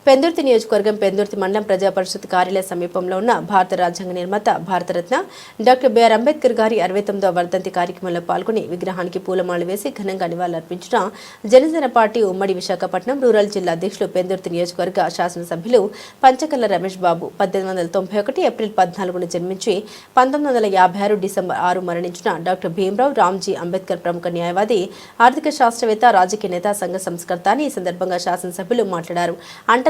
పెందుర్తి నియోజకవర్గం పెందుర్తి మండలం ప్రజా పరిషత్ కార్యాలయ సమీపంలో ఉన్న భారత రాజ్యాంగ నిర్మాత భారతరత్న డాక్టర్ బిఆర్ అంబేద్కర్ గారి 69వ వర్ధంతి కార్యక్రమంలో పాల్గొని విగ్రహానికి పూలమాలలు వేసి ఘనంగా నివాళులర్పించిన జనసేన పార్టీ ఉమ్మడి విశాఖపట్నం రూరల్ జిల్లా అధ్యక్షులు పెందుర్తి నియోజకవర్గ శాసనసభ్యులు పంచకల్ల రమేష్ బాబు 1891 ఏప్రిల్ 14న జన్మించి 1956 డిసెంబర్ 6 మరణించిన డాక్టర్ భీమరావు రామ్జీ అంబేద్కర్ ప్రముఖ న్యాయవాది ఆర్థిక శాస్త్రవేత్త రాజకీయ నేత సంఘ సంస్కర్త అని ఈ సందర్భంగా శాసనసభ్యులు మాట్లాడారు.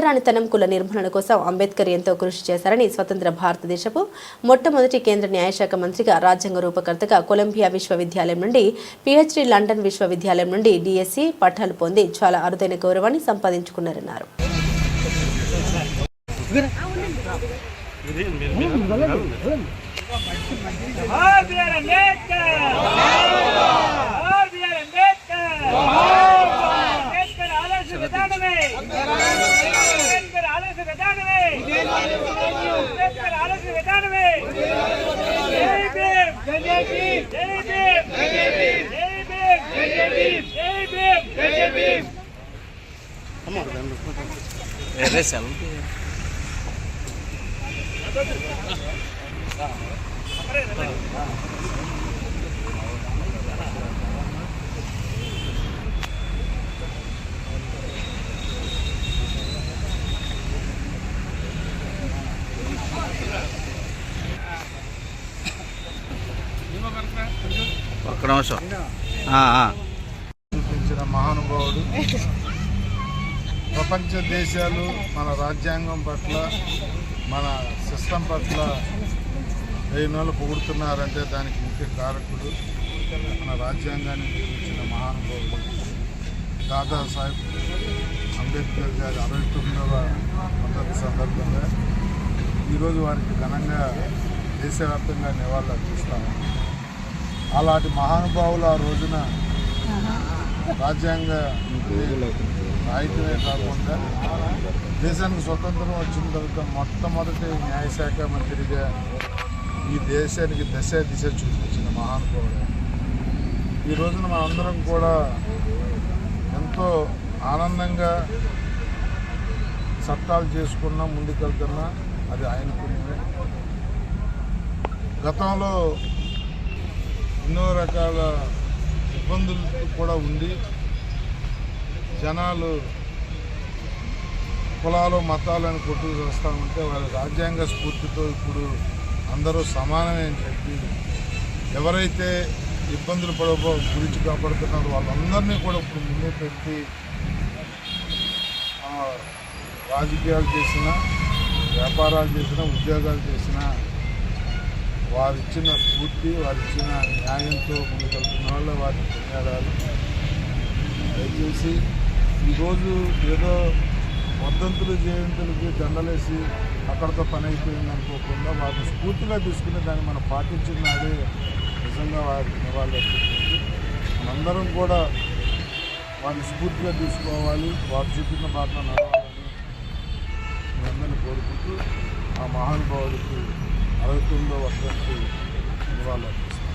అంటరానితనం కుల నిర్మూలన కోసం అంబేద్కర్ ఎంతో కృషి చేశారని స్వతంత్ర భారతదేశపు మొట్టమొదటి కేంద్ర న్యాయశాఖ మంత్రిగా రాజ్యాంగ రూపకర్తగా కొలంబియా విశ్వవిద్యాలయం నుండి పిహెచ్డి లండన్ విశ్వవిద్యాలయం నుండి డిఎస్సి పట్టాలు పొంది చాలా అరుదైన గౌరవాన్ని సంపాదించుకున్నారన్నారు. చూపించిన మహానుభావుడు. ప్రపంచ దేశాలు మన రాజ్యాంగం పట్ల మన సిస్టమ్ పట్ల ఏనాళ్ళు పొగుడుతున్నారంటే దానికి ముఖ్య కారకుడు మన రాజ్యాంగాన్ని నిర్మించిన మహానుభావుడు దాదాసాహెబ్ అంబేద్కర్ గారి 69వ వర్ధంతి సందర్భంగా ఈరోజు వారికి ఘనంగా దేశవ్యాప్తంగా నివాళులు అర్పిస్తాము. అలాంటి మహానుభావులు ఆ రోజున రాజ్యాంగ రాయితీనే కాకుండా దేశానికి స్వతంత్రం వచ్చిన తర్వాత మొట్టమొదటి న్యాయశాఖ మంత్రిగా ఈ దేశానికి దిశ చూపించిన మహానుభావుడు. ఈ రోజున మనందరం కూడా ఎంతో ఆనందంగా చట్టాలు చేసుకున్నా ముందుకెళ్తున్నా అది ఆయన పుణ్యమే. గతంలో ఎన్నో రకాల ఇబ్బందులు కూడా ఉండి జనాలు కులాలు మతాలను కొట్టుకు వస్తూ ఉంటే వాళ్ళ రాజ్యాంగ స్ఫూర్తితో ఇప్పుడు అందరూ సమానమే అని చెప్పి ఎవరైతే ఇబ్బందులు గురించి కాపాడుతున్నారో వాళ్ళందరినీ కూడా ఇప్పుడు ముందే పెట్టి రాజకీయాలు చేసినా వ్యాపారాలు చేసినా ఉద్యోగాలు చేసినా వారిచ్చిన స్ఫూర్తి వారిచ్చిన న్యాయంతో ముందుకెళ్తున్న వాళ్ళ వారి ధన్యవాదాలు. దయచేసి ఈరోజు ఏదో వర్ధంతులు జయంతులకి దండలేసి అక్కడితో పని అయిపోయింది అనుకోకుండా వారిని స్ఫూర్తిగా తీసుకుని దాన్ని మనం పాటించినదే నిజంగా వారికి నివాళులు అర్పిస్తుంది. మనందరం కూడా వారిని స్ఫూర్తిగా తీసుకోవాలి, వారు చూపిన బాటలో నడవాలని మీ అందరినీ కోరుకుంటూ ఆ మహానుభావుడికి 69వ వర్ధంతి నివాళులు అర్పిస్తాం.